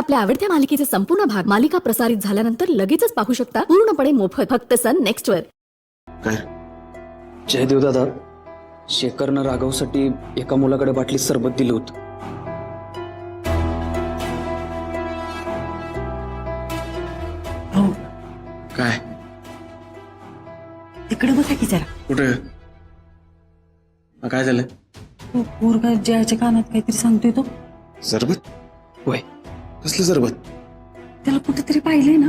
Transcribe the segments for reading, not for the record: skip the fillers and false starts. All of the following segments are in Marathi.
आपल्या आवडत्या मालिकेचे संपूर्ण भाग मालिका प्रसारित झाल्यानंतर लगेचच पाहू शकता पूर्णपणे मोफत फक्त सन नेक्स्ट वर। काय जयदेव दादा, शेखरनं राघवसाठी एका मुलाकडे बाटलीत सरबत दिलं होतं। काय तिकडे बघा की जरा। कुठे काय झालं? तो पोरगा जयाच्या कानात काहीतरी सांगतोय तो। सरबत? होय, कसलं सरबत? त्याला कुठेतरी पाहिलंय ना।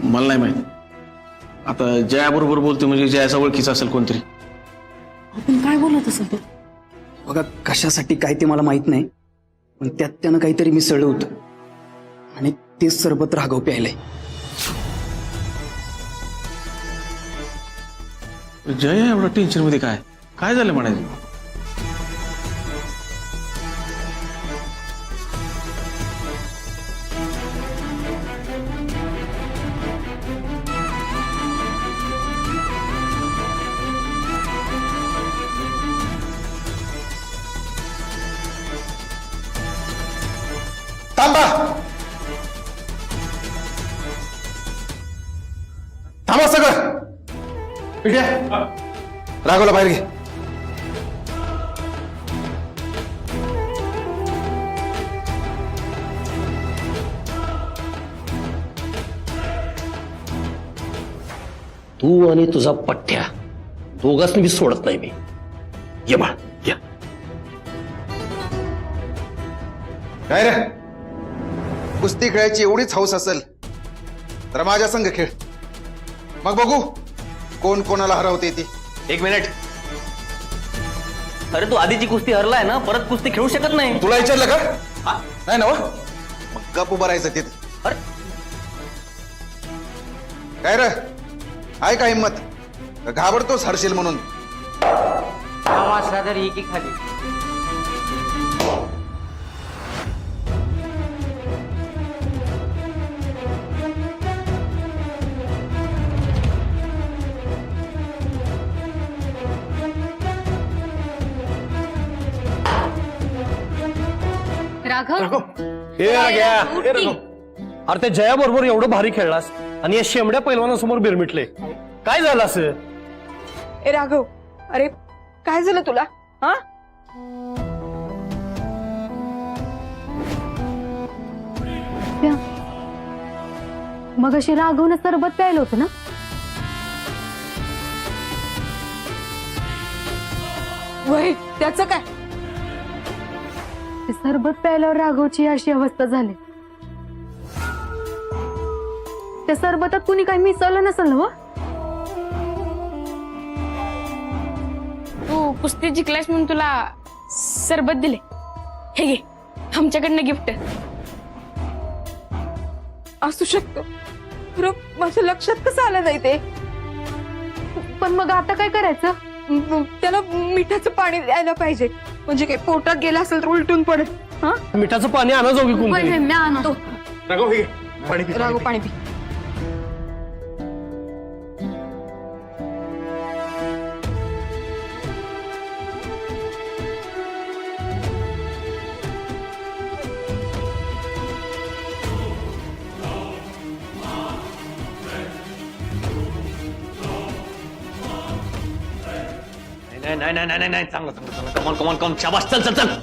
मला नाही माहित। आता जया बरोबर बोलते म्हणजे जयाचा ओळखीचा असेल कोणतरी। आपण काय बोलत असेल तो? बघा कशासाठी काय ते मला माहित नाही, पण त्यात त्यानं काहीतरी मिसळलं होतं आणि तेच सरबत राघव प्यायलंय। जया एवढा टेन्शन मध्ये काय काय झालं म्हणायचं? थांबा थांबा सगळं। पिढ्या राघवला बाहेर घे। तू आणि तुझा पठ्ठ्या दोघांनी मी सोडत नाही मी। ये बाळ या। काय रे, कुस्ती खेळायची एवढीच हौस असेल तर माझ्या संघ खेळ, मग बघू कोण कोणाला हरवते ती। एक मिनिट। अरे तू आधीची कुस्ती हरलाय ना, परत कुस्ती खेळू शकत नाही। तुला विचारलं का? हा? नाही ना? मग गप उभं राहायचं तिथं। अरे काय रे, आहे का हिंमत? का घाबरतोस हरशील म्हणून? असला तर ही की खाली। राघव अरे ते जया बरोबर एवढं भारी खेळलास आणि या शेमड्या पैलवानासमोर बिरमिटले, काय झालं असं? ए राघव, अरे काय झालं तुला? हा मग अशी राघवनं सरबत प्यायलं होतं ना? वय त्याचं काय? ते सरबत प्यायल्यावर राघवची अशी अवस्था झाली। त्या सरबतात कुणी काही मिसळलं नसेल ना? तू कुस्ती जिंकलास म्हणून तुला सरबत दिले, हे घे आमच्याकडनं गिफ्ट। असू शकतो, खरं माझ्या लक्षात कसं आलं नाही ते? पण मग आता काय करायचं? त्याला मिठाचं पाणी द्यायला पाहिजे, म्हणजे काही पोटात गेलं असेल तर उलटून पडेल। हा मिठाचं पाणी आणा जोगी कोणतरी। मी आणतो। राघव हे घे, पाणी पी, राघव पाणी पी। नाही नाही नाही नाही नाही, चांगलं चांगलं चांगलं, कमॉन कमॉन कमॉन, शाबास, चल चल चल।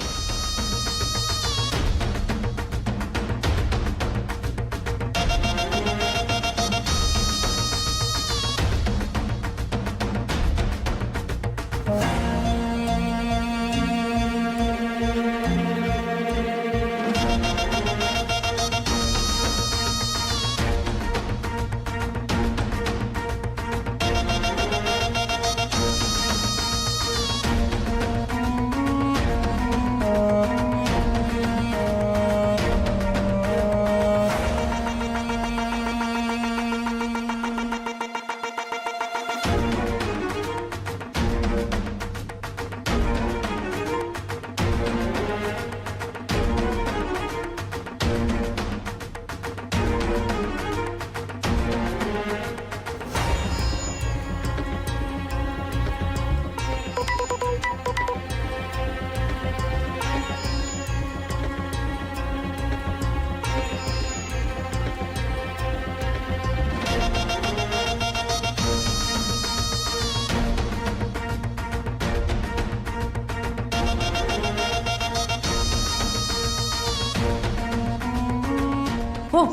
हो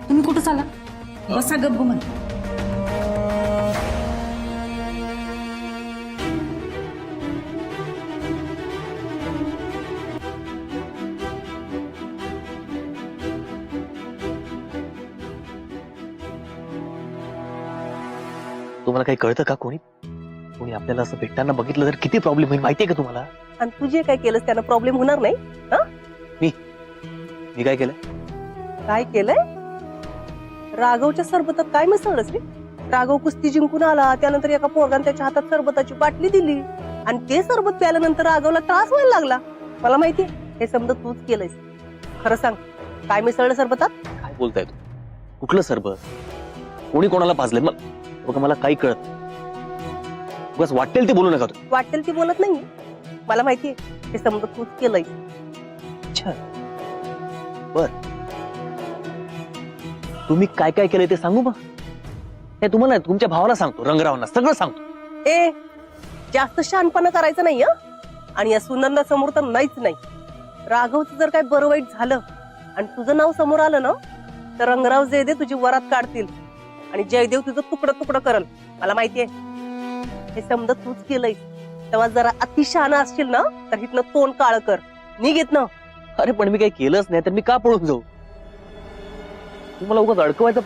तुम्ही कुठं चाला बसा गप्प गुमान. तुम्हाला काही कळतं का? कोणी कोणी आपल्याला असं भेटताना बघितलं तर किती प्रॉब्लेम होईल माहितीये का तुम्हाला? आणि तू जे काय केलंस त्यानं प्रॉब्लेम होणार नाही. मी काय केलं? काय केलंय? राघवच्या सरबतात काय मिसळलंस रे? राघव कुस्ती जिंकून आला, त्यानंतर एका पोरगाने त्याच्या हातात सरबताची बाटली दिली आणि ते सरबत प्याल्यानंतर राघवला त्रास व्हायला लागला. मला माहितीये हे समजा तूच केलंयस. खरं सांग, काय मिसळलं सरबतात? काय बोलताय तू? कुठलं सरबत? कोणी कोणाला पाजलंय? मग बघा मला काही कळत नाही. बस वाटेल ते बोलू नका तू. वाटेल ती बोलत नाही. मला माहितीये हे समजा तूच केलंयस. अच्छा बर, तुम्ही काय काय केलंय ते सांगू मग? हे तुम्हाला नाही, तुमच्या भावाला सांगतो, रंगरावांना सगळं सांगतो. ए जास्त शहाणपणा करायचं नाही हं? आणि या सुनंदा समोर तर नाहीच नाही. राघवचं जर काय बरं वाईट झालं आणि तुझं नाव समोर आलं ना तर रंगराव जयदेव तुझी वरात काढतील आणि जयदेव तुझं तुकडं तुकडं करल. मला माहितीये हे समजा तूच केलंय. तेव्हा जरा अतिशहाणा असशील ना तर हिथनं तोंड काळ कर, निघेत ना. अरे पण मी काही केलंच नाही तर मी का पळून जाऊ? तुम्हाला उगाच अडकवायचं.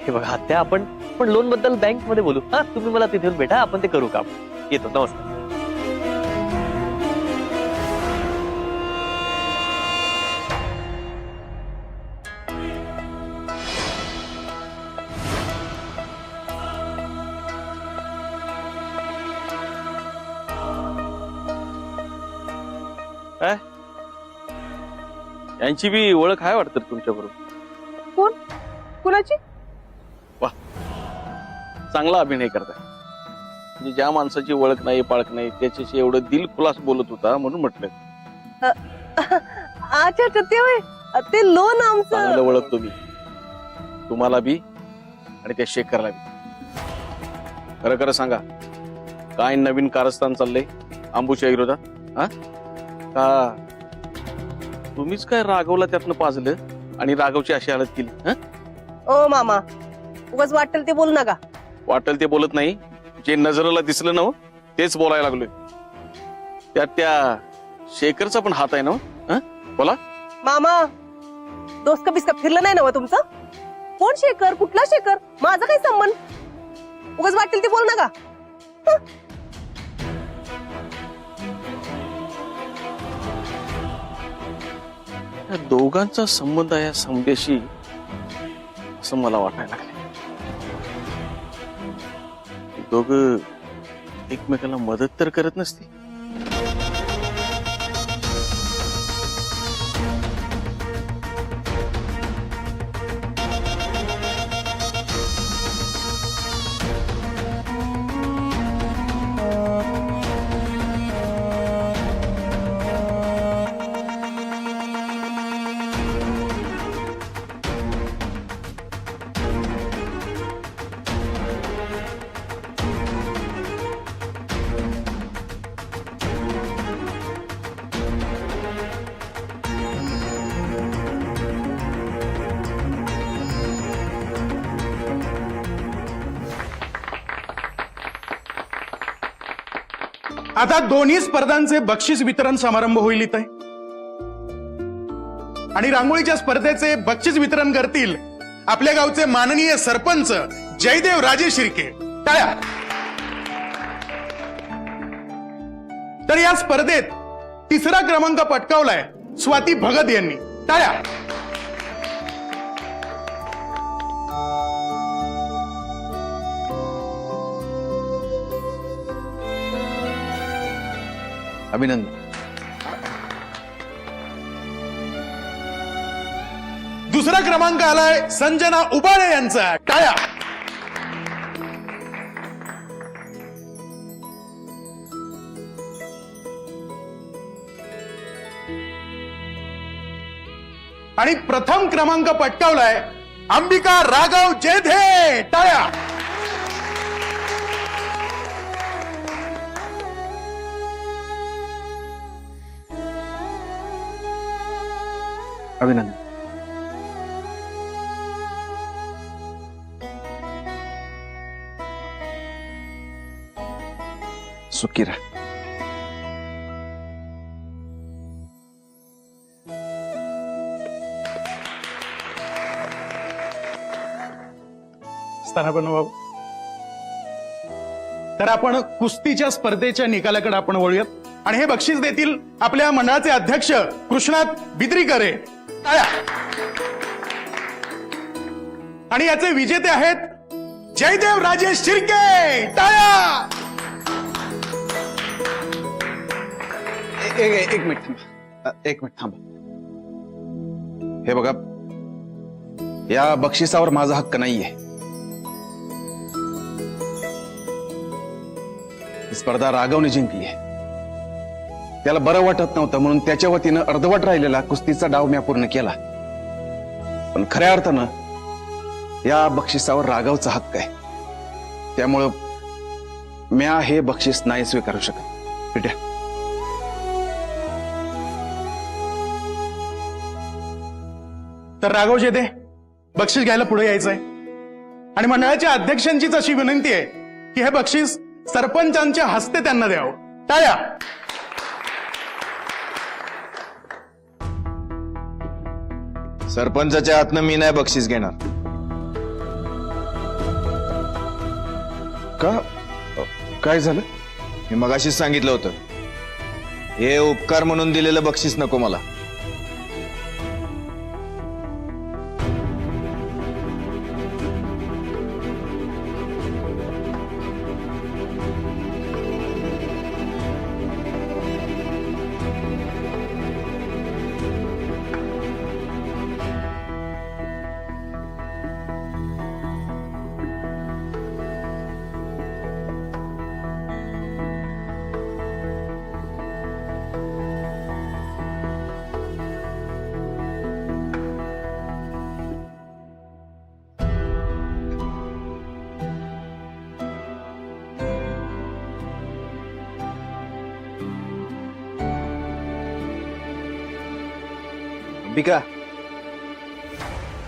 हे बघा त्या आपण लोन बद्दल बँक मध्ये बोलू. हा तुम्ही मला तिथे भेटा, आपण ते करू काम. येतो. नमस्कार. यांची बी ओळख आहे वाटतं तुमच्या बरोबर. कोण? कुणाची? चांगला अभिनय करताय. म्हणजे ज्या माणसाची ओळख नाही पाळख नाही त्याच्याशी एवढं दिल खुलास बोलत होता म्हणून म्हटलं. अच्छा अच्छा ते होय. ते लोन आमचं. चांगलं ओळखतो मी तुम्हाला बी आणि त्या शेखरला बी. खरं खरं सांगा, काय नवीन कारस्थान चाललंय अंबूच्या विरोधात? हा का तुम्हीच काय राघवला त्यातनं पाजलं आणि राघवची अशी हालत केली? हा ओ मामा, उगाच वाटेल ते बोलू नका. वाटेल ते बोलत नाही. जे नजरेला दिसलं ना तेच बोलायला लागलोय. त्यात त्या शेखरचा पण हात आहे ना. बोला मामा, डोसका बिस्का फिरलं नाही ना तुमचं? कोण शेखर? कुठला शेखर? माझा काय संबंध? उगाच वाटेल ते बोलू नका. या दोघांचा संबंध आहे या समजेशी असं मला वाटायला लागलं. दोघं एकमेकाला मदत तर करत नसतील. आता दोन्ही स्पर्धांचे बक्षीस वितरण समारंभ होईल इथे आणि रांगोळीच्या स्पर्धेचे बक्षीस वितरण करतील आपल्या गावचे माननीय सरपंच जयदेव राजे शिर्के. टाळ्या. तर या स्पर्धेत तिसरा क्रमांक पटकावलाय स्वाती भगत यांनी. टाळ्या. अभिनंदन. दुसरा क्रमांक आलाय संजना उबाळे यांचा. टाळ्या. आणि प्रथम क्रमांक पटकावलाय अंबिका राघव जेधे. टाळ्या. अभिनंदन. सुखी राहा. बाबू, तर आपण कुस्तीच्या स्पर्धेच्या निकालाकडे आपण वळूयात आणि हे बक्षीस देतील आपल्या मंडळाचे अध्यक्ष कृष्णात बिद्रीकरे. टाळ्या. आणि याचे विजेते आहेत जयदेव राजे शिर्के. टाळ्या. एक मिनिट थांबा. एक मिनिट थांबा. हे बघा, या बक्षिसावर माझा हक्क नाहीये. ही स्पर्धा राघवने जिंकली आहे. त्याला बरं वाटत नव्हतं म्हणून त्याच्या वतीनं अर्धवट राहिलेला कुस्तीचा डाव मी पूर्ण केला. पण खऱ्या अर्थानं या बक्षिसावर राघवचा हक्क आहे. त्यामुळं म्या हे बक्षीस नाही स्वीकारू शकत. भेट्या. तर राघव जेदे, बक्षीस घ्यायला पुढे यायचंय आणि मंडळाच्या अध्यक्षांचीच अशी विनंती आहे की हे बक्षीस सरपंचांच्या हस्ते त्यांना द्यावं. टाळ्या. सरपंचाच्या हातनं मी नाही बक्षीस घेणार. का? काय झालं? मी मगाशीच सांगितलं होतं, हे उपकार म्हणून दिलेलं बक्षीस नको मला. अंबिका,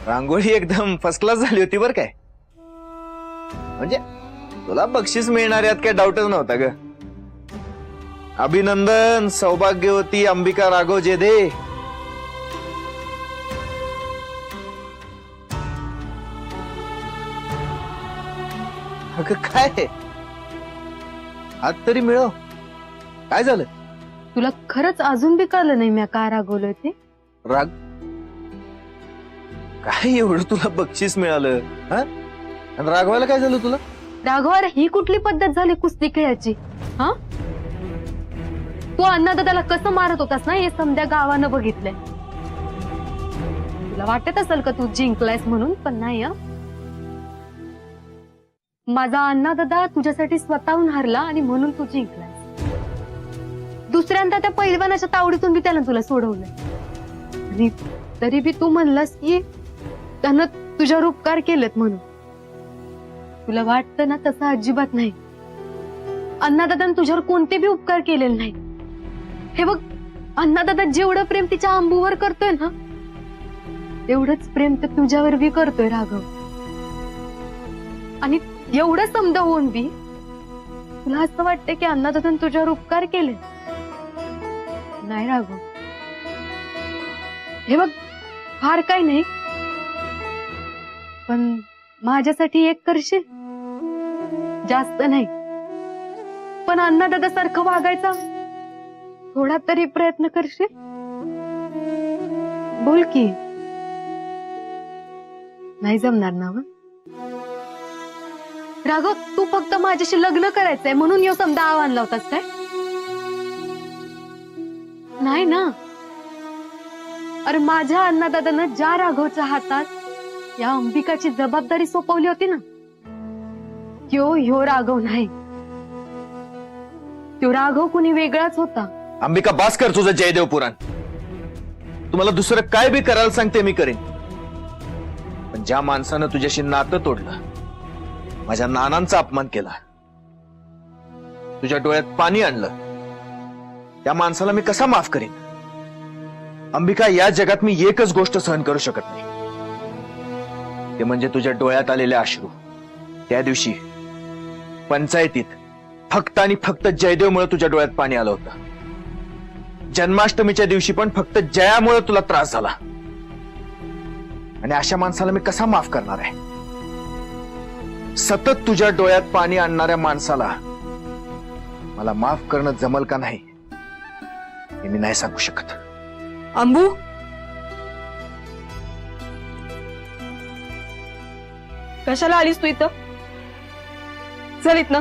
रांगोळी एकदम फर्स्ट क्लास झाली होती बर काय. म्हणजे तुला बक्षीस मिळणार यात काय डाऊटच नव्हता ग. अभिनंदन. सौभाग्यवती अंबिका राघव जेदे. अगं काय, हात तरी मिळव. काय झालं? तुला खरंच अजून बी कळलं नाही मी का रागवलोय ते? राग? काय एवढं तुला बक्षीस मिळालं? हा? आणि रागवायला काय झालं तुला? राघवाला ही कुठली पद्धत झाली कुस्ती खेळायची? हा, तू अण्णादादाला कसं मारत होतास ना हे समध्या गावानं बघितलंय. तुला वाटत असेल का तू जिंकलायस म्हणून, पण नाही. माझा अण्णादादा तुझ्यासाठी स्वतःहून हारला आणि म्हणून तू जिंकलायस. दुसऱ्यांदा त्या पैलवानाच्या तावडीतून बी त्यानं तुला सोडवलंय. आणि तरी बी तू म्हणलास की त्यानं तुझ्यावर उपकार केलेत म्हणून. तुला वाटतं ना तसं अजिबात नाही. अण्णादादानं तुझ्यावर कोणते बी उपकार केलेले नाही. हे बघ, अण्णादादा जेवढं प्रेम तिच्या अंबूवर करतोय ना तेवढंच प्रेम तर तुझ्यावर बी करतोय राघव. आणि एवढं समजा होऊन बी तुला असं वाटतंय की अण्णादादानं तुझ्यावर उपकार केले? नाही राघव. हे बघ, फार काय नाही, पण माझ्यासाठी एक करशील? जास्त नाही, पण अण्णादादा सारखं वागायचा थोडा तरी प्रयत्न करशील? बोल की. नाही जमणार ना? राघव, तू फक्त माझ्याशी लग्न करायचंय म्हणून यो समजा आव्हान लावतास काय? नाही ना. अरे माझ्या अण्णादादानं ज्या राघवच्या हातात या अंबिकाची जबाबदारी सोपवली होती ना, ह्यो राघव नाही. तो राघव कुणी वेगळाच होता. अंबिका, बास कर तुझं जयदेव पुराण. तुम्हाला दुसरं काय बी करायला सांगते मी करेन. पण ज्या माणसानं तुझ्याशी नातं तोडलं, माझ्या नानांचा अपमान केला, तुझ्या डोळ्यात पाणी आणलं, त्या माणसाला मी कसा माफ करेन? अंबिका, या जगात मी एकच गोष्ट सहन करू शकत नाही, ते म्हणजे तुझ्या डोळ्यात आलेले अश्रू. त्या दिवशी पंचायतीत फक्त आणि फक्त जयदेवमुळे तुझ्या डोळ्यात पाणी आलं होतं. जन्माष्टमीच्या दिवशी पण फक्त जयामुळे तुला त्रास झाला. आणि अशा माणसाला मी कसा माफ करणार आहे? सतत तुझ्या डोळ्यात पाणी आणणाऱ्या माणसाला मला माफ करणं जमल का नाही हे मी नाही सांगू शकत. अंबू, कशाला आलीस तू इथं? चल इथनं.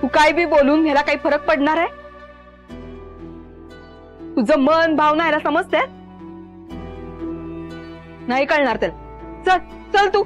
तू काय बी बोलून ह्याला काही फरक पडणार आहे? तुझं मन भावना ह्याला समजते? नाही कळणार त्याला. चल चल तू.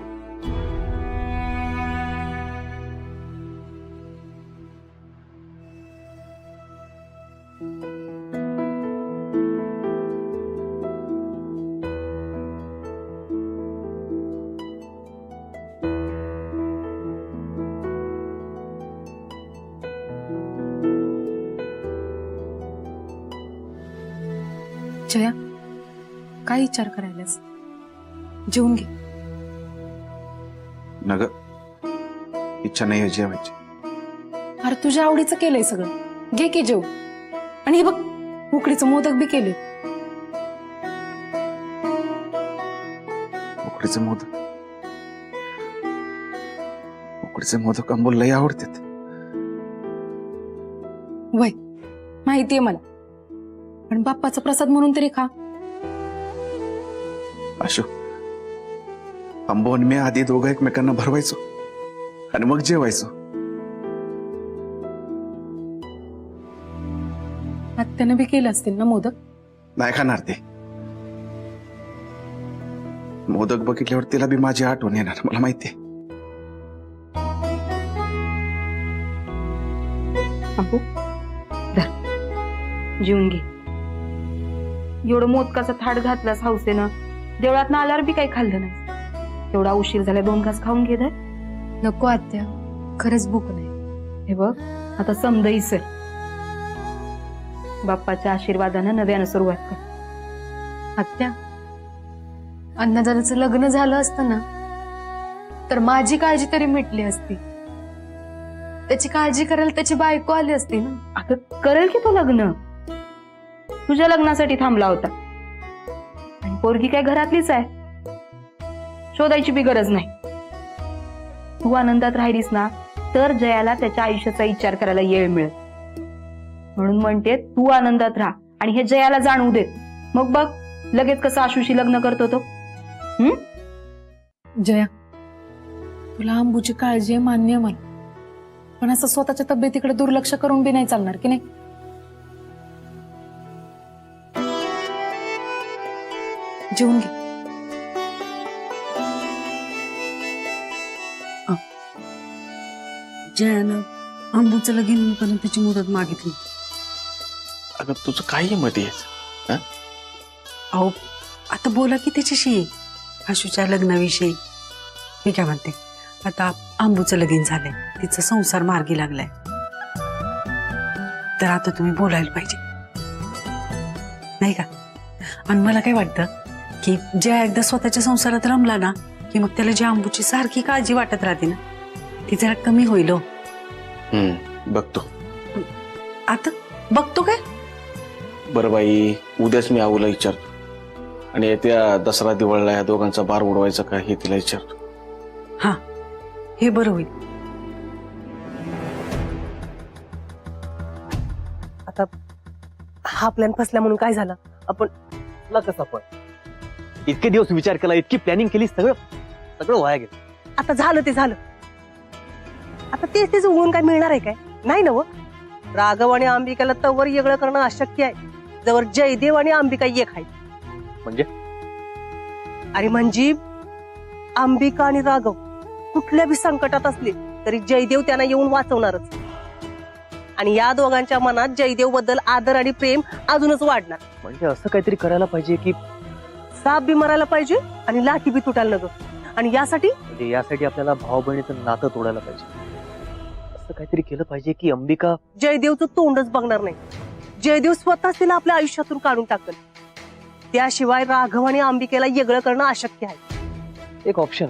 जया, काय विचार करायलास? जेवून घे. नग इच्छा नाही जेवायची. अरे तुझ्या आवडीचं केलंय सगळं, घे की जेव. आणि हे बघ, उकडीचं मोदक बी केले. उकडीचे मोदक, उकडीचे मोदक अंबूला लय आवडतात. वय माहितीये मला, पण बाप्पाचा प्रसाद म्हणून तरी खा. अशो, अंबू आणि मी आधी दोघं एकमेकांना भरवायचो आणि मग जेवायचो. आत्यानं बी केलं असतील ना मोदक? नाही खाणार ते मोदक. बघितल्यावर तिला बी माझी आठवण येणार, मला माहितीये. अंबू, जेवून घे. एवढं मोदकाचा थाट घातलास हौसेनं, देवळात ना आल्यावर बी काही खाल्लं नाही. एवढा उशीर झाला, 2 घास खाऊन घे. नको आत्या, खरंच भूक नाही. हे बघ, आता समजा इसर. बाप्पाच्या आशीर्वादानं नव्यानं सुरुवात कर. आत्या, अन्नदानाचं लग्न झालं असतं ना तर माझी काळजी तरी मिटली असती. त्याची काळजी करायला त्याची बायको आली असती ना. आता करेल की तो लग्न. तुझ्या लग्नासाठी थांबला होता आणि पोरगी काय घरातलीच आहे, शोधायची बी गरज नाही. तू आनंदात राहिलीस ना तर जयाला त्याच्या आयुष्याचा विचार करायला वेळ मिळेल. म्हणून म्हणते तू आनंदात राहा आणि हे जयाला जाणवू देत. मग बघ लगेच कसं आशुशी लग्न करतो तो. जया, तुला अंबूची काळजी आहे मान्य मला, पण असं स्वतःच्या तब्येतीकडे दुर्लक्ष करून बी नाही चालणार की नाही. जेवून घे. जयानं अंबूचं लगीन होईपर्यंत त्याची मुदत मागितली. अगं तुझं काही मत आहे? अहो, आता बोला की त्याच्याशी आशूच्या लग्नाविषयी. मी काय म्हणते, आता अंबूचं लगीन झालंय, तिचा संसार मार्गी लागलाय, तर आता तुम्ही बोलायला पाहिजे नाही का? आणि मला काय वाटतं की जया एकदा स्वतःच्या संसारात रमला ना की मग त्याला जी अंबूची सारखी काळजी वाटत राहते ना ती जरा कमी होईल. बघतो. आता बघतो काय? बरं बाई, उद्याच मी आऊला विचारतो आणि येत्या दसरा दिवाळीला या दोघांचा बार उडवायचा का हे तिला विचारतो. हा, हे बरं होईल. आता हा प्लॅन फसला म्हणून काय झालं? आपण कसा पण इतके दिवस विचार केला, इतकी प्लॅनिंग केली, सगळं सगळं वाया गेलं. आता झालं ते झालं. आता तेच उघडून काय मिळणार आहे काय? नाही ना. राघव आणि अंबिकाला तवर वेगळं करणं अशक्य आहे जवळ जयदेव आणि अंबिका एक आहे. म्हणजे? अरे म्हणजे अंबिका आणि राघव कुठल्या बी संकटात असले तरी जयदेव त्यांना येऊन वाचवणारच. आणि या दोघांच्या मनात जयदेव बद्दल आदर आणि प्रेम अजूनच वाढणार. म्हणजे असं काहीतरी करायला पाहिजे की साप बी मरायला पाहिजे आणि लाठी बी तुटायला नको. आणि यासाठी म्हणजे यासाठी आपल्याला भाऊ बहिणीचं नातं तोडायला पाहिजे. असं काहीतरी केलं पाहिजे की अंबिका जयदेवचं तोंडच बघणार नाही. जयदेव स्वतःच तिला आपल्या आयुष्यातून काढून टाकल. त्याशिवाय राघव आणि अंबिकेला वेगळं करणं अशक्य आहे. एक ऑप्शन,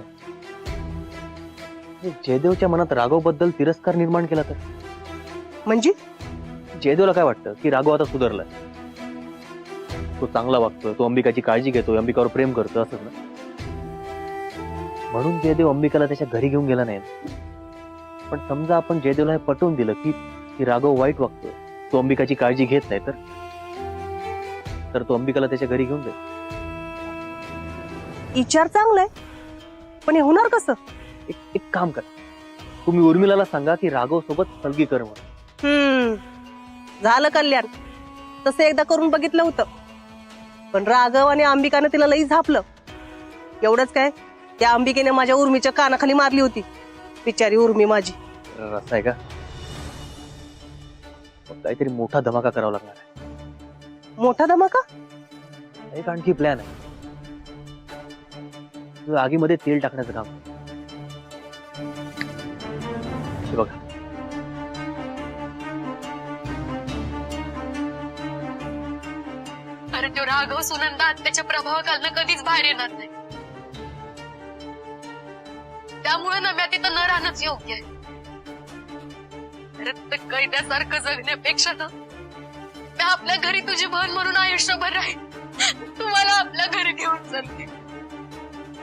जयदेवच्या मनात राघव बद्दल तिरस्कार निर्माण केला तर? म्हणजे जयदेवला काय वाटतं की राघव आता सुधारलाय, तो चांगला वागतोय, तो अंबिकाची काळजी घेतोय, अंबिकावर प्रेम करतोय, असंच ना? म्हणून जयदेव अंबिकाला त्याच्या घरी घेऊन गेला नाही. पण समजा आपण जयदेवला हे पटवून दिलं की राघव वाईट वागतोय, तो अंबिकाची काळजी घेत नाही, तर तो अंबिकाला त्याच्या घरी घेऊन जाईल. विचार चांगलाय, पण हे होणार कसं? एक काम कर, तुम्ही उर्मिलाला सांगा की राघव सोबत सलगी कर म्हणून. झालं कल्याण. तसं एकदा करून बघितलं होतं, पण राघव आणि अंबिकाने तिला लई झापलं. एवढंच काय, त्या अंबिकेने माझ्या उर्मीच्या कानाखाली मारली होती. बिचारी उर्मी माझी. असं आहे का? मग काहीतरी मोठा धमाका करावा लागणार आहे. मोठा धमाका? एक आणखी प्लॅन आहे. तुझं आगीमध्ये तेल टाकण्याचं काम. हे बघा, अरे तो राघव सुनंदा त्याच्या प्रभावाखालनं कधीच बाहेर येणार नाही. त्यामुळे नव्या तिथं न राहणंच योग्य आहे. अरे ते कैद्यासारखं जगण्यापेक्षा ना मी आपल्या घरी तुझी बहीण म्हणून आयुष्यभर राहील. तुम्हाला आपल्या घरी घेऊन चालते.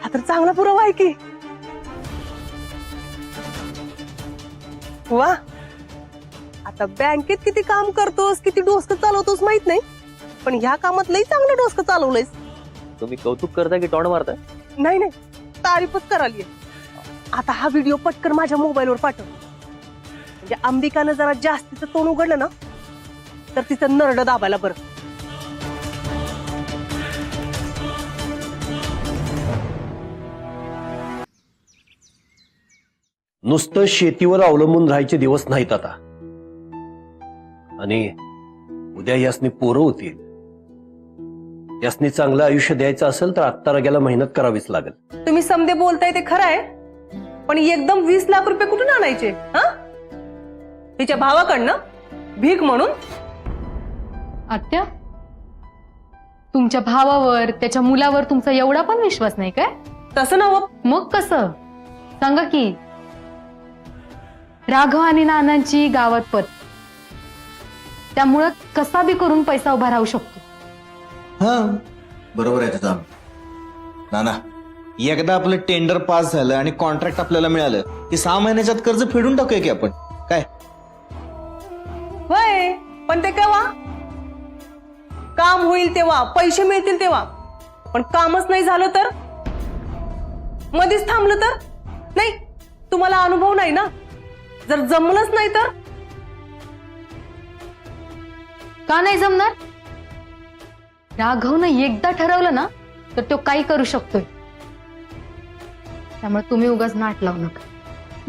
हा तर चांगला पुरावा आहे की. वा, आता बँकेत किती काम करतोस, किती डोसकं चालवतोस माहित नाही, पण ह्या कामात लई चांगलं डोसकं चालवलंयस. तुम्ही कौतुक करता की टॉण मारताय? नाही नाही, तारीफच कराली. आता हा व्हिडिओ पटकन माझ्या मोबाईलवर पाठव. म्हणजे अंबिकानं जरा जास्तीचं तोंड उघडलं ना, तर तिचं नरड दाबायला बरं. नुसतं शेतीवर अवलंबून राहायचे दिवस नाहीत आता. आणि उद्या यासनी पोरं होतील. यासनी चांगलं आयुष्य द्यायचं असेल तर आत्ता रग्याला मेहनत करावीच लागेल. तुम्ही समजे बोलताय ते खरं आहे, पण एकदम 20 लाख रुपये कुठून आणायचे? हा, तिच्या भावाकडनं भीक म्हणून? आत्या, तुमच्या भावावर, त्याच्या मुलावर तुमचा एवढा पण विश्वास नाही काय? तसं नव्ह. मग कसं सांगा की? राघव आणि नानांची गावात पत, त्यामुळं कसा बी करून पैसा उभा राहू शकतो. हा, बरोबर आहे तुझं. नाना, एकदा आपलं टेंडर पास झालं आणि कॉन्ट्रॅक्ट आपल्याला मिळालं की 6 महिन्याच्यात कर्ज फेडून टाकूया की आपण. काय होय, पण ते केव्हा? काम होईल तेव्हा, पैसे मिळतील तेव्हा. पण कामच नाही झालं तर, मध्येच थांबलं तर? नाही, तुम्हाला अनुभव नाही ना. जर जमलंच नाही तर? का नाही जमणार? राघवनं एकदा ठरवलं ना तर तो काही करू शकतोय. त्यामुळे तुम्ही उगाच नाट लावू नका.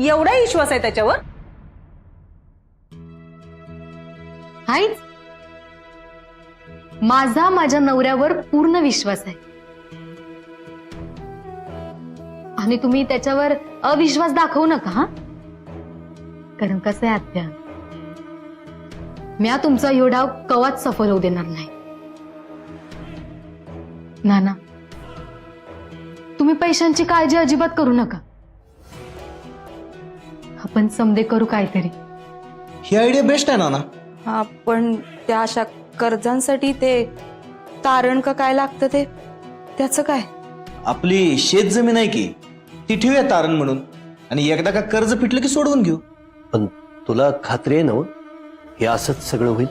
एवढा विश्वास आहे त्याच्यावर? हायच, माझ्या नवऱ्यावर पूर्ण विश्वास आहे. आणि तुम्ही त्याच्यावर अविश्वास दाखवू नका. हा, कारण कसं आहे आत्या, म्या तुमचा ह्यो डाव कवाच सफल होऊ देणार नाही. नाना, तुम्ही पैशांची काळजी अजिबात करू नका. आपण समदे करू काहीतरी. ही आयडिया बेस्ट आहे ना. हा, पण त्या अशा कर्जांसाठी ते तारण का काय लागतं ते, त्याचं काय? आपली शेत जमीन आहे की ती ठेवूया तारण म्हणून, आणि एकदा का कर्ज फिटलं की सोडवून घेऊ. पण तुला खात्री आहे ना हे असंच सगळं होईल?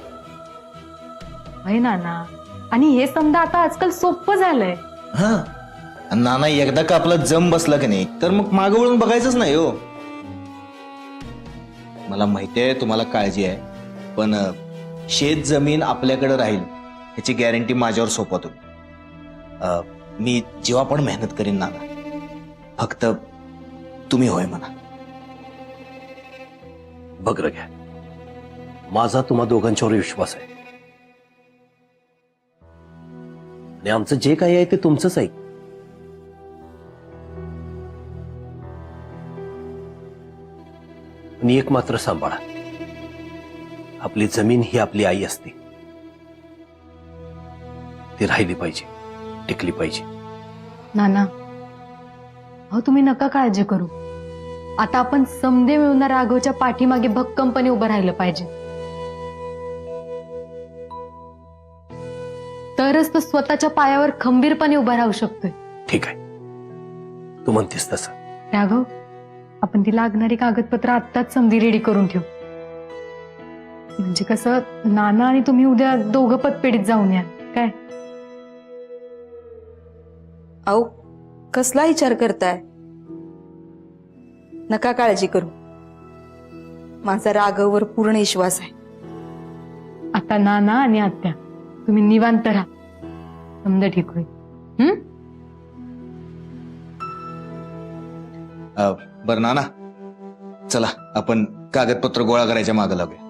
होय नाना, आणि हे समजा आता आजकाल सोपं झालंय. हा, नाना, एकदा का आपला जम बसला की नाही तर मग मागं वळून बघायचंच नाही हो. मला माहिती आहे तुम्हाला काळजी आहे, पण शेत जमीन आपल्याकडे राहील ह्याची गॅरंटी माझ्यावर सोपवतो. मी जेव्हा पण मेहनत करीन नाना, फक्त तुम्ही होय म्हणा. बघ रग्या, माझा तुम्हा दोघांच्यावर विश्वास आहे. आणि आमचं जे काही आहे ते तुमचंच आहे. आणि एक मात्र सांभाळा, आपली जमीन ही आपली आई असते. ती राहिली पाहिजे, टिकली पाहिजे. नाना, अहो तुम्ही नका काळजी करू. आता आपण समदे मिळून राघवच्या पाठीमागे भक्कमपणे उभं राहिलं पाहिजे. तरच तो स्वतःच्या पायावर खंबीरपणे उभा राहू शकतोय. ठीक आहे, तू म्हणतेस तसं. राघव, आपण ती लागणारी कागदपत्र आत्ताच समधी रेडी करून ठेवू. म्हणजे कसं, नाना आणि तुम्ही उद्या दोघं पतपेढीत जाऊन या. काय अहो कसला विचार करताय? नका काळजी करू, माझा राघववर पूर्ण विश्वास आहे. आता नाना आणि आत्या तुम्ही निवांत राहा, समजा ठीक होईल. बरं नाना, चला आपण कागदपत्र गोळा करायच्या मागे लागूया.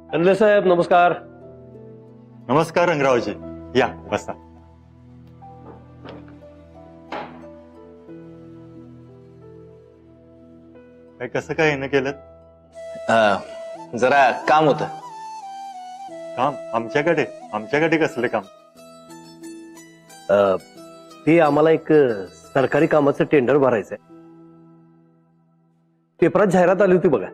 कंदले साहेब नमस्कार. नमस्कार रंगरावजी, या बसा. काय कसं काय येणं केलं? जरा काम होतं. काम? आमच्याकडे कसलं काम? ते आम्हाला एक सरकारी कामाचं टेंडर भरायचंय. पेपरात जाहिरात आली होती बघा.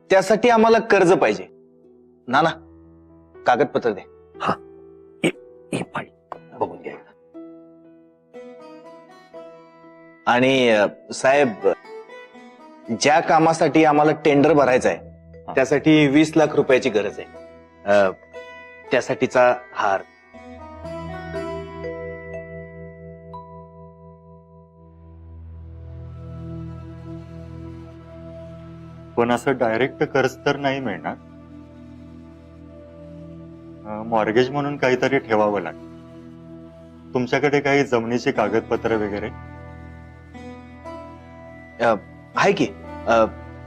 त्यासाठी आम्हाला कर्ज पाहिजे. नाना, कागदपत्र दे. हा, बघून घ्या. आणि साहेब, ज्या कामासाठी आम्हाला टेंडर भरायचं आहे त्यासाठी 20 लाख रुपयाची गरज आहे. त्यासाठीचा हार. पण असं डायरेक्ट कर्ज तर नाही मिळणार. मॉर्गेज म्हणून काहीतरी ठेवावं लागेल. तुमच्याकडे काही जमिनीची कागदपत्र वगैरे? आहे की,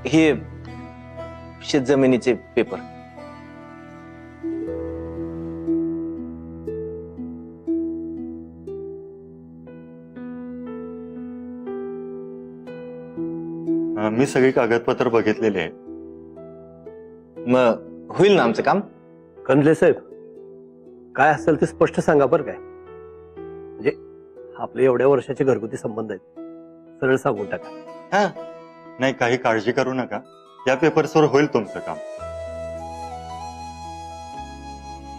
हे शेतजमिनीचे पेपर. मी सगळी कागदपत्र बघितलेली आहे. मग होईल ना आमचं काम? कंदले साहेब, काय असेल ते स्पष्ट सांगा बरं. काय म्हणजे आपले एवढ्या वर्षाचे घरगुती संबंध आहेत, सरळ सांगून टाका. हा, नाही, काही काळजी करू नका. या पेपर्सवर होईल तुमचं काम.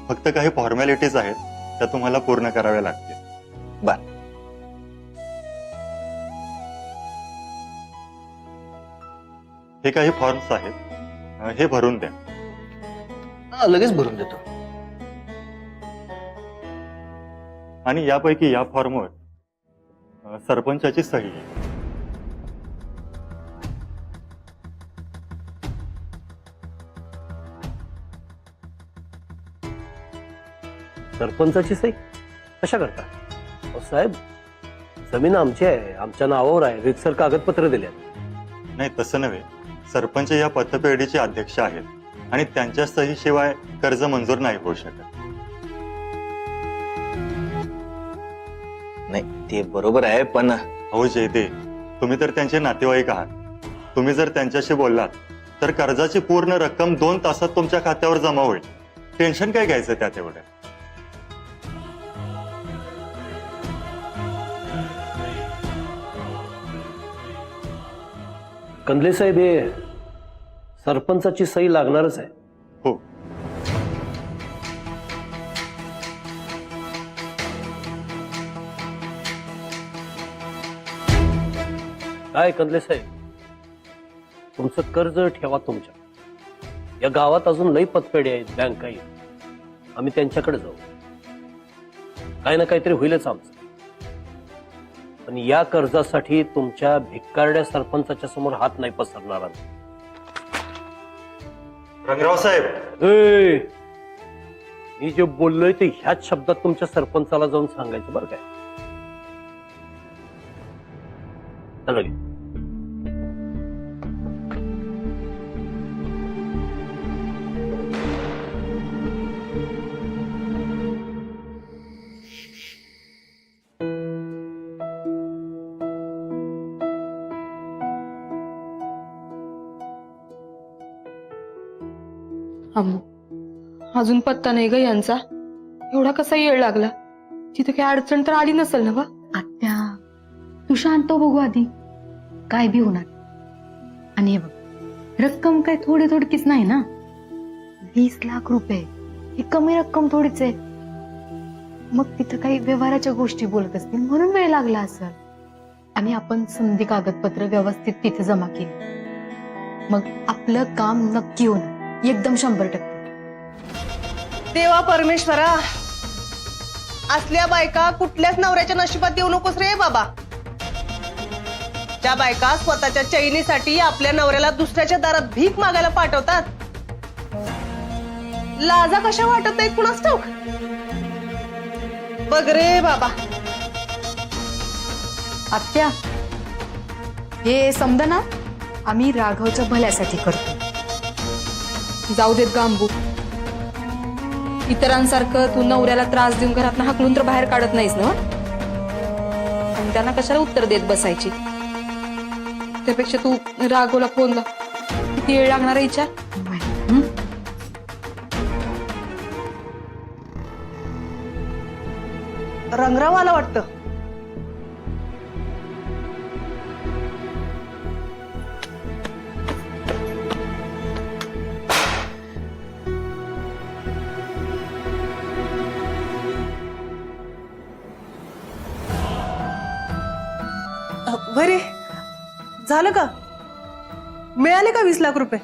फक्त काही फॉर्मॅलिटीज आहेत, त्या तुम्हाला पूर्ण कराव्या लागतील. बर. हे काही फॉर्म्स आहेत, हे भरून द्या. लगेच भरून देतो. आणि यापैकी या फॉर्मवर सरपंचाची सही आहे. सरपंचाची सही कशा करता? साहेब, जमीन आमची आहे, आमच्या नावावर आहे, रीतसर कागदपत्र दिले. नाही, तसं नव्हे. सरपंच या पतपेढीचे अध्यक्ष आहेत आणि त्यांच्या सहीशिवाय कर्ज मंजूर नाही होऊ शकत. नाही, ते बरोबर आहे, पण अहो जयदे, तुम्ही तर त्यांचे नातेवाईक आहात. तुम्ही जर त्यांच्याशी बोललात तर कर्जाची पूर्ण रक्कम 2 तासात तुमच्या खात्यावर जमा होईल. टेन्शन काय घ्यायचं त्यात एवढं? कंदले साहेब, हे सरपंचाची सही लागणारच आहे. हो. काय कंदले साहेब, तुमचं कर्ज ठेवा तुमच्या. या गावात अजून लई पतपेढे आहेत, बँका आहेत. आम्ही त्यांच्याकडे जाऊ, काही ना काहीतरी होईलच आमचं. पण या कर्जासाठी तुमच्या भिक्कारड्या सरपंचाच्या समोर हात नाही पसरणार आम्ही. रंगराव साहेब, मी जे बोललोय ते ह्याच शब्दात तुमच्या सरपंचाला जाऊन सांगायचं बरं काय. चला गे. अम्मू अजून पत्ता नाही ग यांचा. एवढा कसा येळ लागला? तिथे काही अडचण तर आली नसेल ना? आत्या तू शांत हो, बघू आधी काय बी होणार. आणि हे बघ, रक्कम काय थोडी थोडकीच नाही ना. 20 लाख रुपये ही कमी रक्कम थोडीच आहे. मग तिथं काही व्यवहाराच्या गोष्टी बोलत असतील म्हणून वेळ लागला असेल. आणि आपण संधी कागदपत्र व्यवस्थित तिथे जमा केली, मग आपलं काम नक्की होणार, एकदम 100%. देवा परमेश्वरा, असल्या बायका कुठल्याच नवऱ्याच्या नशिबात येऊ नकोस रे बाबा. ज्या बायका स्वतःच्या चैनीसाठी आपल्या नवऱ्याला दुसऱ्याच्या दारात भीक मागायला पाठवतात, लाजा कशा वाटत नाहीत कुणास ठाऊक. बघ रे बाबा. आत्या, हे समजा ना, आम्ही राघवच्या भल्यासाठी करतो. जाऊ देत गांबू, इतरांसारखं तू नवऱ्याला त्रास देऊन घरातनं हाकलून तर बाहेर काढत नाहीस ना. आणि त्यांना कशाला उत्तर देत बसायची? त्यापेक्षा तू राघवला फोन ला, किती वेळ लागणार आहे विचार. रंगराव आला वाटतं. बरे झालं का? मिळाले का 20 लाख रुपये?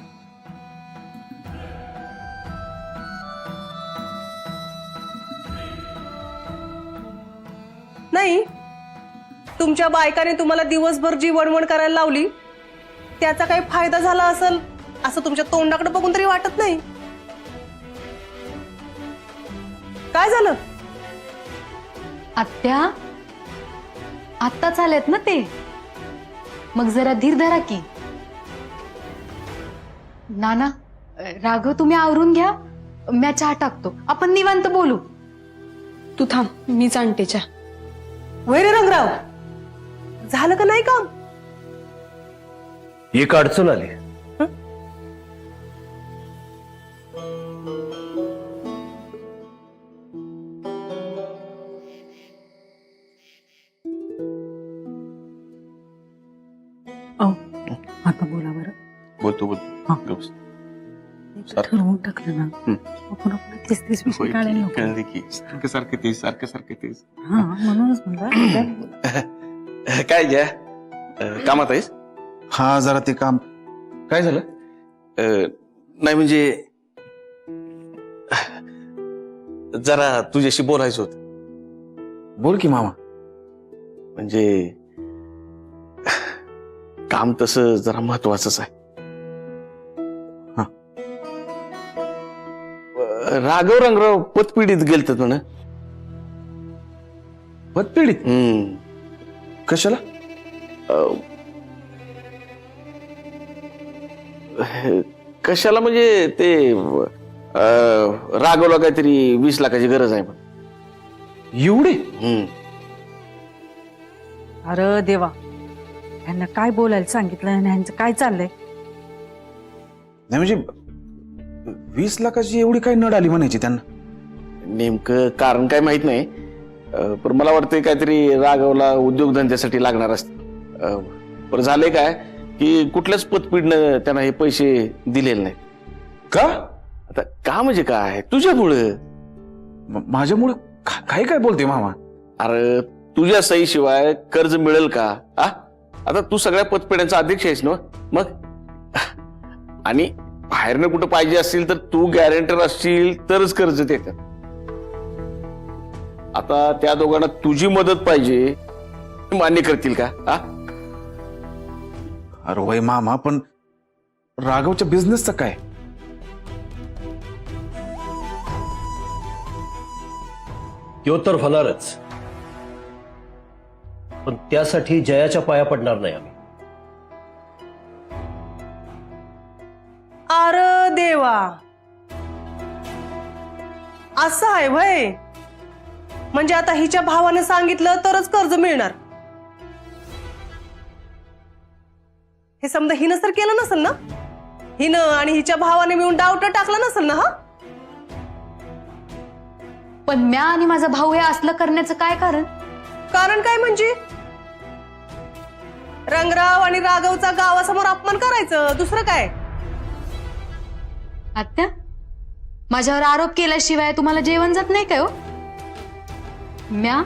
नाही, तुमच्या बायकाने तुम्हाला दिवसभर जी वणवण करायला लावली त्याचा काही फायदा झाला असेल असं तुमच्या तोंडाकडे बघून तरी वाटत नाही. काय झालं? आत्या आत्ताच आलेत ना ते, मग जरा धीर धरा की. नाना, राघव तुम्ही आवरून घ्या, मी चहा टाकतो, आपण निवांत बोलू. तू थांब, मी जाणते चहा. वैरे रंगराव, झालं का नाही काम? एक अडचण आली. आता बोला बरं. बोलतो हा. बोलतो. ठरवून टाकलं ना, आपण 30 विषय काढायला नको. सारखे तेच. हा, म्हणूनच म्हणलं. काय घ्या कामात आहेस? हा, जरा ते काम. काय झालं? नाही म्हणजे जरा तुझ्याशी बोलायचं होत. बोल की मामा. म्हणजे काम तसं जरा महत्वाचंच आहे. हा. राघव रंगराव पतपिढीत गेलत म्हण. पतपिढीत? कशाला? कशाला म्हणजे ते राघवला काहीतरी 20 लाखाची गरज आहे. पण एवढे? अरे देवा, यांना काय बोलायला सांगितलं आणि यांचं काय चाललंय? नाही म्हणजे 20 लाखाची एवढी काय नड आली म्हणायची त्यांना? नेमकं कारण काय माहित नाही, पण मला वाटतंय काहीतरी राघवला उद्योगधंद्यासाठी लागणार असते. पण झालंय काय की कुठल्याच पतपीडनं त्यांना हे पैसे दिलेले नाहीत. का? आता का म्हणजे काय? तुझ्यामुळं. माझ्यामुळं? काय काय बोलते मामा? अरे तुझ्या सहीशिवाय कर्ज मिळेल का? आता तू सगळ्या पतपेढ्यांचा अध्यक्ष आहेस ना, मग आणि बाहेरनं कुठं पाहिजे असतील तर तू गॅरंटर असशील तरच कर्ज देतात. आता त्या दोघांना तुझी मदत पाहिजे, मान्य करतील का? अरे वय मामा, पण राघवच्या बिझनेसचं काय? तो तर होणारच, पण त्यासाठी जयाच्या पाया पडणार नाही आम्ही. अरे देवा, असं आहे भय. म्हणजे आता हिच्या भावाने सांगितलं तरच कर्ज मिळणार. हे समजा हिनं तर केलं नसेल ना? हिनं आणि हिच्या भावाने मिळून डावट टाकला नसेल ना? हा, पण म्या आणि माझा भाऊ हे असलं करण्याचं काय कारण? कारण काय म्हणजे रंगराव आणि राघवचा गावासमोर अपमान करायचं, दुसरं काय? आत्या, माझ्यावर आरोप केल्याशिवाय तुम्हाला जेवण जात नाही काय हो? म्या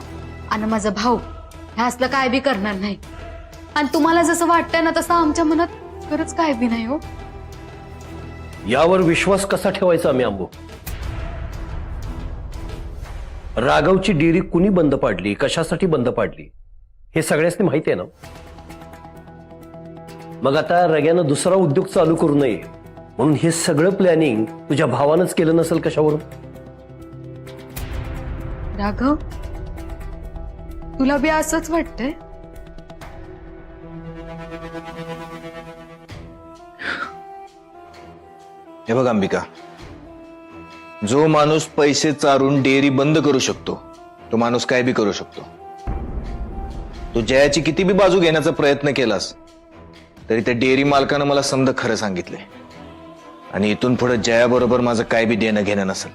आणि माझा भाऊ हे असलं काय बी करणार नाही. आणि तुम्हाला जसं वाटतंय ना तसं आमच्या मनात खरंच काय बी नाही हो. यावर विश्वास कसा ठेवायचा आम्ही अंबू? राघवची डेअरी कुणी बंद पाडली, कशासाठी बंद पाडली हे सगळ्यांनी माहिती आहे ना. मग आता रग्यानं दुसरा उद्योग चालू करू नये म्हणून हे सगळं प्लॅनिंग तुझ्या भावानंच केलं नसेल कशावरून? राघव, तुला बी असंच वाटतंय? हे बघ अंबिका, जो माणूस पैसे चारून डेअरी बंद करू शकतो तो माणूस काय बी करू शकतो. तू जयाची किती बी बाजू घेण्याचा प्रयत्न केलास तरी त्या डेअरी मालकानं मला समजा खरं सांगितलंय आणि इथून पुढे जयाबरोबर माझं काय बी देणं घेणं नसेल.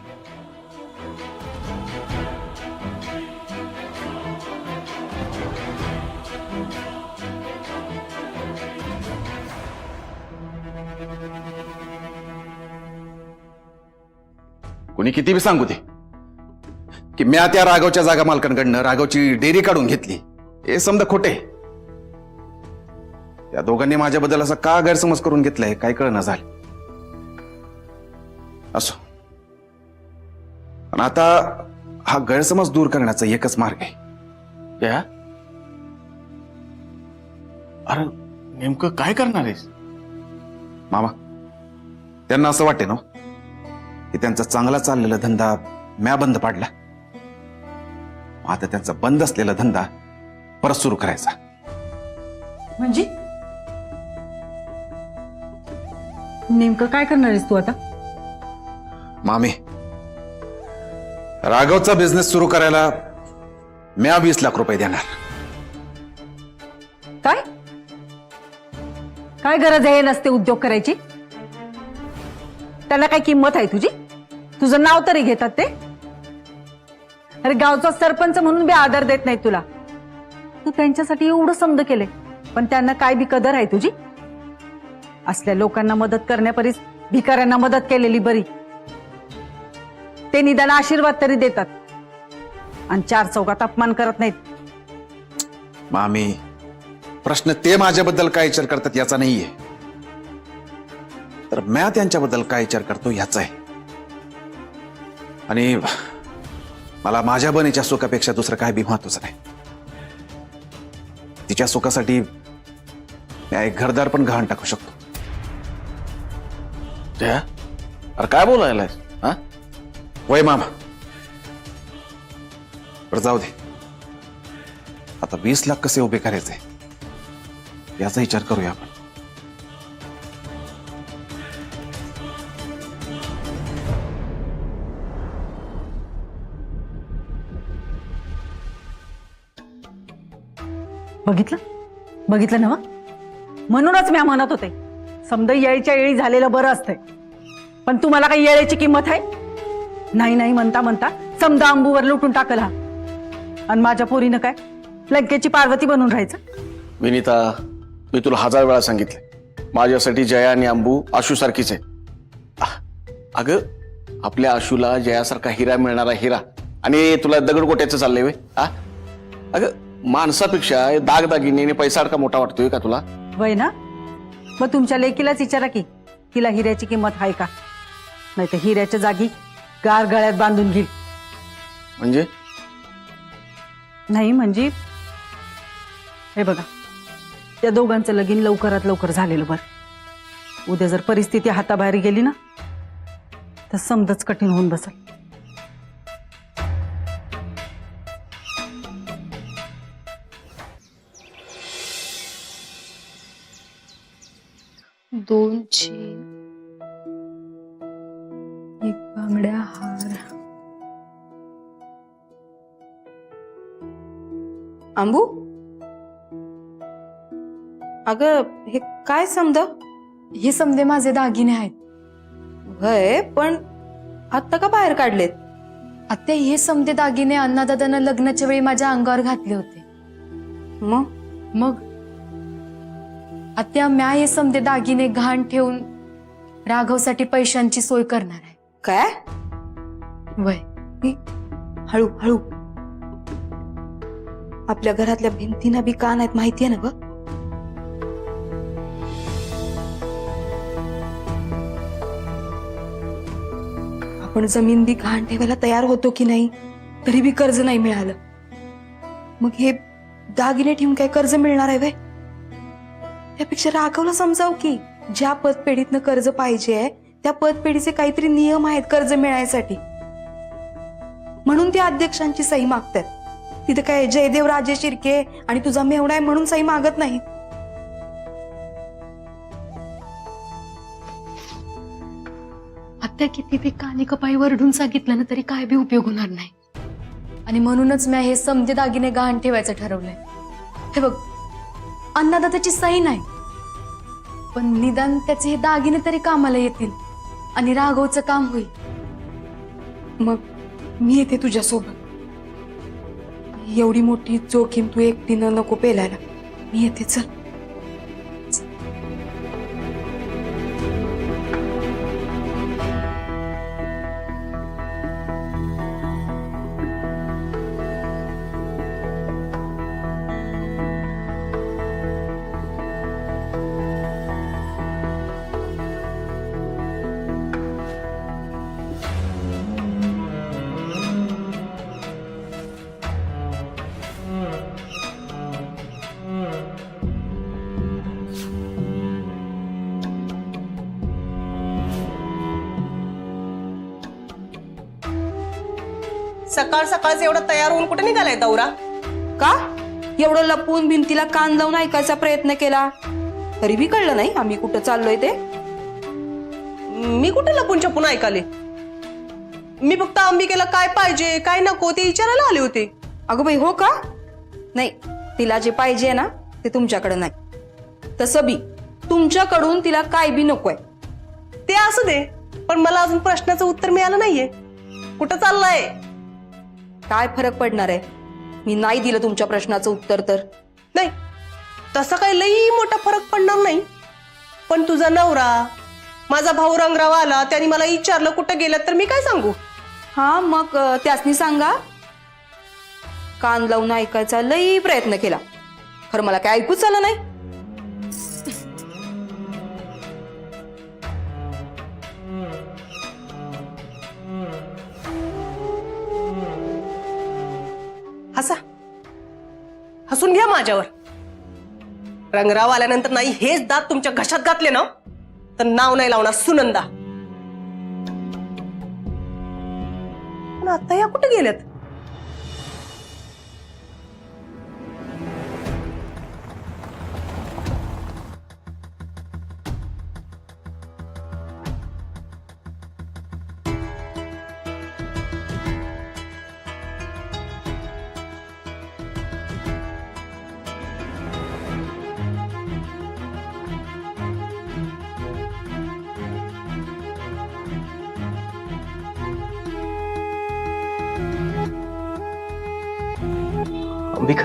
कोणी किती बी सांगू दे की म्या त्या राघवच्या जागा मालकांकडनं राघवची डेअरी काढून घेतली, हे समजा खोटे. त्या दोघांनी माझ्याबद्दल असा का गैरसमज करून घेतलाय काय कळना झालं. असो, पण आता हा गैरसमज दूर करण्याचा एकच मार्ग आहे. क्या? अरे नेमकं काय करणार आहेस? मामा, त्यांना असं वाटते ना की त्यांचा चांगला चाललेला धंदा म्या बंद पाडला. आता त्यांचा बंद असलेला धंदा परत सुरू करायचा. म्हणजे नेमकं काय करणार आहेस तू आता? मामी, राघवचा बिझनेस सुरू करायला म्या 20 लाख रुपये देणार. काय काय गरज आहे नसते उद्योग करायची? त्याला काय किंमत आहे तुझी? तुझं नाव तरी घेतात ते? अरे गावचा सरपंच म्हणून बी आदर देत नाही तुला. तू त्यांच्यासाठी एवढं समज केलंय पण त्यांना काय बी कदर आहे तुझी? असल्या लोकांना मदत करण्यापरीस भिकाऱ्यांना मदत केलेली बरी. ते निदान आशीर्वाद तरी देतात आणि 4 चौकात अपमान करत नाहीत. मामी, प्रश्न ते माझ्याबद्दल काय विचार करतात याचा नाहीये, तर म्या त्यांच्याबद्दल काय विचार करतो याचा आहे. आणि मला माझ्या बनीच्या सुखापेक्षा दुसरं काय बी महत्वाचं नाही. तिच्या सुखासाठी मी एक घरदार पण गहाण टाकू शकतो. अरे काय बोलायला हा? वय मामा, बरं जाऊ दे. आता 20 लाख कसे उभे करायचे याचा विचार करूया आपण. बघितलं ना? म्हणूनच मी म्हणत होते समजा येळीच्या येळी झालेलं बरं असतंय. पण तुम्हाला काही येळेची किंमत आहे? नाही नाही म्हणता म्हणता समजा अंबूवर लुटून टाकल हा. आणि माझ्या पोरीनं काय लंकेची पार्वती बनून राहायचं? विनीता, मी तुला 1000 वेळा सांगितले माझ्यासाठी जया आणि अंबू आशू सारखीच आहे. अगं, आपल्या आशूला जयासारखा हिरा मिळणारा हिरा आणि तुला दगडगोट्याचं चाललंय वे? अगं, माणसापेक्षा दागदागिने पैसा अडका मोठा वाटतोय का तुला? वय ना? मग तुमच्या लेकीलाच विचारा की तिला हिऱ्याची किंमत आहे का? नाही तर हिऱ्याच्या जागी गार गळ्यात बांधून घेईल. म्हणजे नाही म्हणजे हे बघा, त्या दोघांचं लगीन लवकरात लवकर झालेलं बरं. उद्या जर परिस्थिती हाताबाहेर गेली ना तर समजच कठीण होऊन बसेल. दोन चेन, एक बांगड्या हार. अंबू, अगं हे काय समजा? हे समजे माझे दागिने आहेत. वय पण आत्ता का बाहेर काढलेत? आत्या हे समजे दागिने अण्णादादांना लग्नाच्या वेळी माझ्या अंगावर घातले होते. मग आत्या म्या हे समजे दागिने घाण ठेवून राघवसाठी पैशांची सोय करणार आहे. काय? वय हळू हळू. आपल्या घरातल्या भिंतीना बी कान आहेत माहितीये ना ग. आपण जमीन बी घाण ठेवायला तयार होतो की नाही, तरी बी कर्ज नाही मिळालं. मग हे दागिने ठेवून काय कर्ज मिळणार आहे व्हय? त्यापेक्षा राघवला समजाव की ज्या पतपेढीतनं कर्ज पाहिजे त्या पतपेढीचे काहीतरी नियम आहेत कर्ज मिळायसाठी. म्हणून ते अध्यक्षांची सही मागतात. तिथे काय जयदेव राजे शिर्के आणि तुझा मेवणा आहे म्हणून सही मागत नाही. आत्या किती बी कानी कपाई वरडून सांगितलं ना तरी काय बी उपयोग होणार नाही. आणि म्हणूनच मी हे समजे दागिने गहाण ठेवायचं ठरवलंय. हे बघ, अन्नदात्याची सही नाही, पण निदान त्याचे हे दागिने तरी कामाला येतील आणि राघवचं काम होईल. मग मी येते तुझ्यासोबत. एवढी मोठी जोखीम तू एकटीनं नको पेलायला. मी येते, चल. सकाळ सकाळच एवढं तयार होऊन कुठे निघालाय दौरा? का एवढं लपून भिंतीला कान लावून ऐकायचा प्रयत्न केला तरी बी कळलं नाही आम्ही कुठं चाललोय ते? मी कुठे लपून छपून ऐकाले? मी फक्त अंबिकेला काय पाहिजे काय नको ते विचारायला आले होते. अगं बाई, हो का? नाही, तिला जे पाहिजे ना ते तुमच्याकडे नाही. तसं बी तुमच्याकडून तिला काय बी नकोय. ते असू दे, पण मला अजून प्रश्नाचं उत्तर मिळालं नाहीये. कुठं चाललंय? काय फरक पडणार आहे? मी नाही दिलं तुमच्या प्रश्नाचं उत्तर तर? नाही, तसा काही लई मोठा फरक पडणार नाही. पण तुझा नवरा माझा भाऊ रंगराव आला, त्याने मला विचारलं कुठं गेलात, तर मी काय सांगू? हा, मग त्यासनी सांगा कान लावून ऐकायचा लई प्रयत्न केला, खरं मला काय ऐकूच आलं नाही. हसा, हसून घ्या माझ्यावर. रंगराव आल्यानंतर नाही हेच दात तुमच्या घशात घातले ना तर नाव नाही लावणार सुनंदा. पण आता या कुठे गेल्यात? अंबिका,